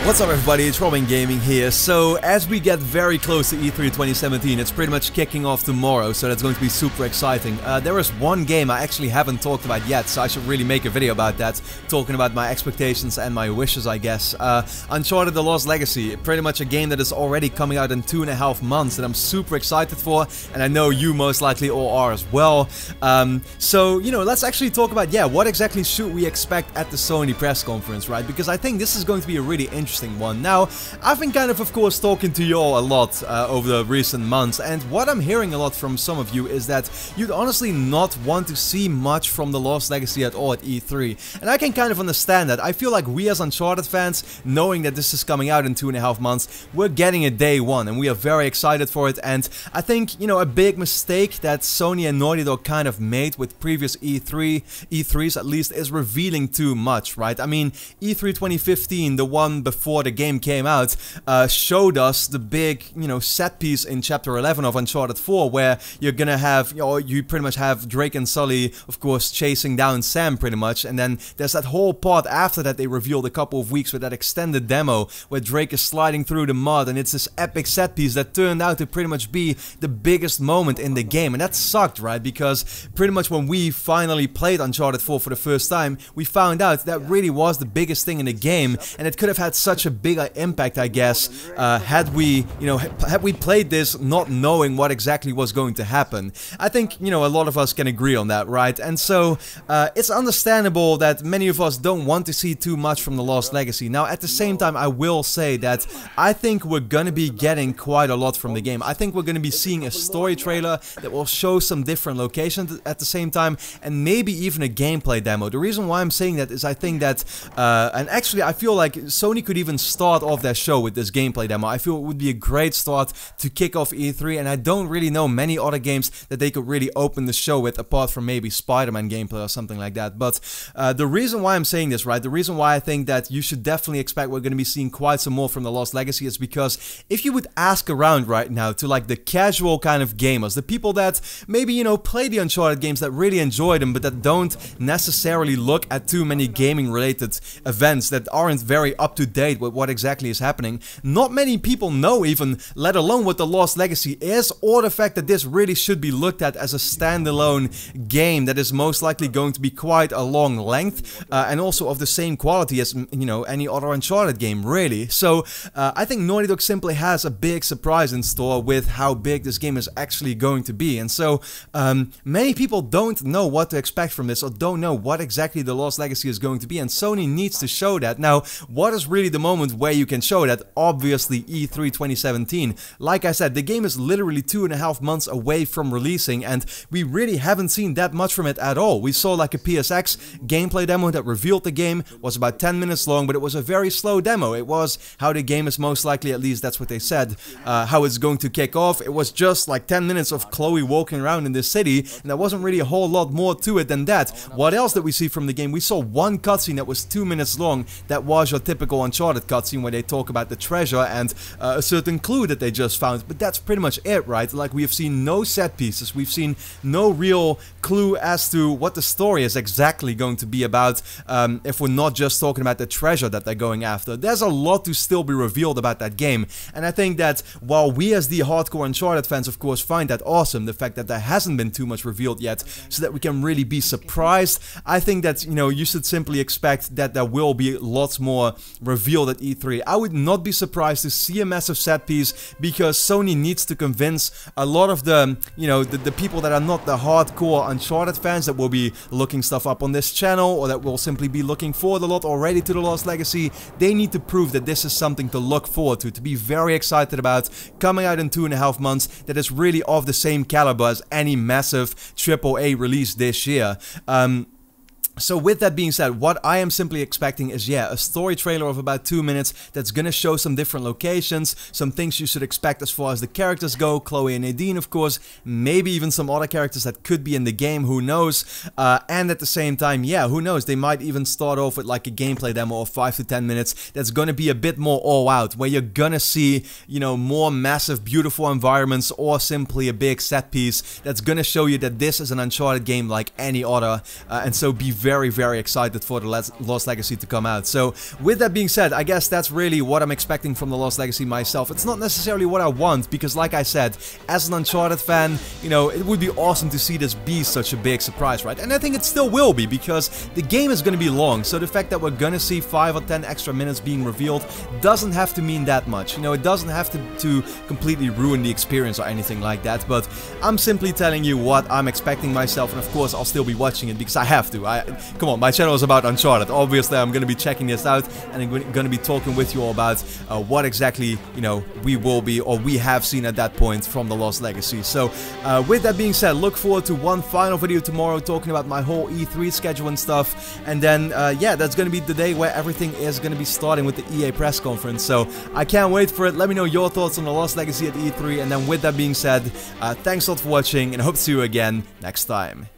What's up everybody, it's Robin Gaming here. So as we get very close to E3 2017, it's pretty much kicking off tomorrow, so that's going to be super exciting. There is one game I actually haven't talked about yet, so I should really make a video about that, talking about my expectations and my wishes, I guess. Uncharted: The Lost Legacy, pretty much a game that is already coming out in 2.5 months that I'm super excited for, and I know you most likely all are as well. So, you know, let's actually talk about, what exactly should we expect at the Sony Press Conference, right? Because I think this is going to be a really interesting one. Now, I've been kind of course, talking to you all a lot over the recent months, and what I'm hearing a lot from some of you is that you'd honestly not want to see much from The Lost Legacy at all at E3. And I can kind of understand that. I feel like we as Uncharted fans, knowing that this is coming out in 2.5 months, we're getting it day one, and we are very excited for it. And I think, you know, a big mistake that Sony and Naughty Dog kind of made with previous E3s at least, is revealing too much, right? I mean, E3 2015, the one before the game came out, showed us the big, you know, set piece in Chapter 11 of Uncharted 4, where you're gonna have, you pretty much have Drake and Sully, of course, chasing down Sam pretty much, and then there's that whole part after that they revealed a couple of weeks with that extended demo, where Drake is sliding through the mud, and it's this epic set piece that turned out to pretty much be the biggest moment in the game, and that sucked, right? Because pretty much when we finally played Uncharted 4 for the first time, we found out that really was the biggest thing in the game, and it could have had such a bigger impact, I guess, had we, had we played this not knowing what exactly was going to happen. I think, you know, a lot of us can agree on that, right? And so, it's understandable that many of us don't want to see too much from The Lost Legacy. Now, at the same time, I will say that I think we're gonna be getting quite a lot from the game. I think we're gonna be seeing a story trailer that will show some different locations at the same time, and maybe even a gameplay demo. The reason why I'm saying that is I think that, and actually I feel like Sony could even start off their show with this gameplay demo. I feel it would be a great start to kick off E3, and I don't really know many other games that they could really open the show with, apart from maybe Spider-Man gameplay or something like that. But the reason why I'm saying this, right, the reason why I think that you should definitely expect we're going to be seeing quite some more from The Lost Legacy is because if you would ask around right now to like the casual kind of gamers, the people that maybe, you know, play the Uncharted games, that really enjoy them, but that don't necessarily look at too many gaming related events, that aren't very up to date with what exactly is happening, not many people know even, let alone what The Lost Legacy is, or the fact that this really should be looked at as a standalone game that is most likely going to be quite a long length, and also of the same quality as, you know, any other Uncharted game, really. So I think Naughty Dog simply has a big surprise in store with how big this game is actually going to be, and so many people don't know what to expect from this, or don't know what exactly The Lost Legacy is going to be, and Sony needs to show that. Now, what is really the moment where you can show that? Obviously E3 2017. Like I said, the game is literally 2.5 months away from releasing, and we really haven't seen that much from it at all. We saw like a PSX gameplay demo that revealed the game, was about 10 minutes long, but it was a very slow demo. It was how the game is most likely, at least that's what they said, how it's going to kick off. It was just like 10 minutes of Chloe walking around in the city, and there wasn't really a whole lot more to it than that. What else did we see from the game? We saw one cutscene that was 2 minutes long. That was your typical Uncharted cutscene where they talk about the treasure and a certain clue that they just found, but that's pretty much it, right? Like, we have seen no set pieces, we've seen no real clue as to what the story is exactly going to be about, if we're not just talking about the treasure that they're going after. There's a lot to still be revealed about that game, and I think that while we as the hardcore Uncharted fans of course find that awesome, the fact that there hasn't been too much revealed yet so that we can really be surprised, I think that, you know, you should simply expect that there will be lots more revealed at E3. I would not be surprised to see a massive set piece, because Sony needs to convince a lot of the, you know, the people that are not the hardcore Uncharted fans that will be looking stuff up on this channel, or that will simply be looking forward a lot already to The Lost Legacy. They need to prove that this is something to look forward to be very excited about, coming out in 2.5 months, that is really of the same caliber as any massive AAA release this year. So with that being said, what I am simply expecting is, a story trailer of about 2 minutes that's gonna show some different locations, some things you should expect as far as the characters go, Chloe and Nadine of course, maybe even some other characters that could be in the game, who knows, and at the same time, who knows, they might even start off with like a gameplay demo of 5 to 10 minutes that's gonna be a bit more all out, where you're gonna see, you know, more massive, beautiful environments, or simply a big set piece that's gonna show you that this is an Uncharted game like any other, and so be very very, very excited for the Lost Legacy to come out. So with that being said, I guess that's really what I'm expecting from the Lost Legacy myself. It's not necessarily what I want, because like I said, as an Uncharted fan, you know, it would be awesome to see this be such a big surprise, right? And I think it still will be, because the game is going to be long, so the fact that we're going to see 5 or 10 extra minutes being revealed doesn't have to mean that much. You know, it doesn't have to completely ruin the experience or anything like that, but I'm simply telling you what I'm expecting myself, and of course I'll still be watching it because I have to. Come on, my channel is about Uncharted. Obviously I'm going to be checking this out, and I'm going to be talking with you all about what exactly, you know, we will be, or we have seen at that point from the Lost Legacy. So with that being said, look forward to one final video tomorrow talking about my whole E3 schedule and stuff, and then yeah, that's going to be the day where everything is going to be starting with the EA press conference. So I can't wait for it. Let me know your thoughts on the Lost Legacy at E3, and then with that being said, thanks a lot for watching, and I hope to see you again next time.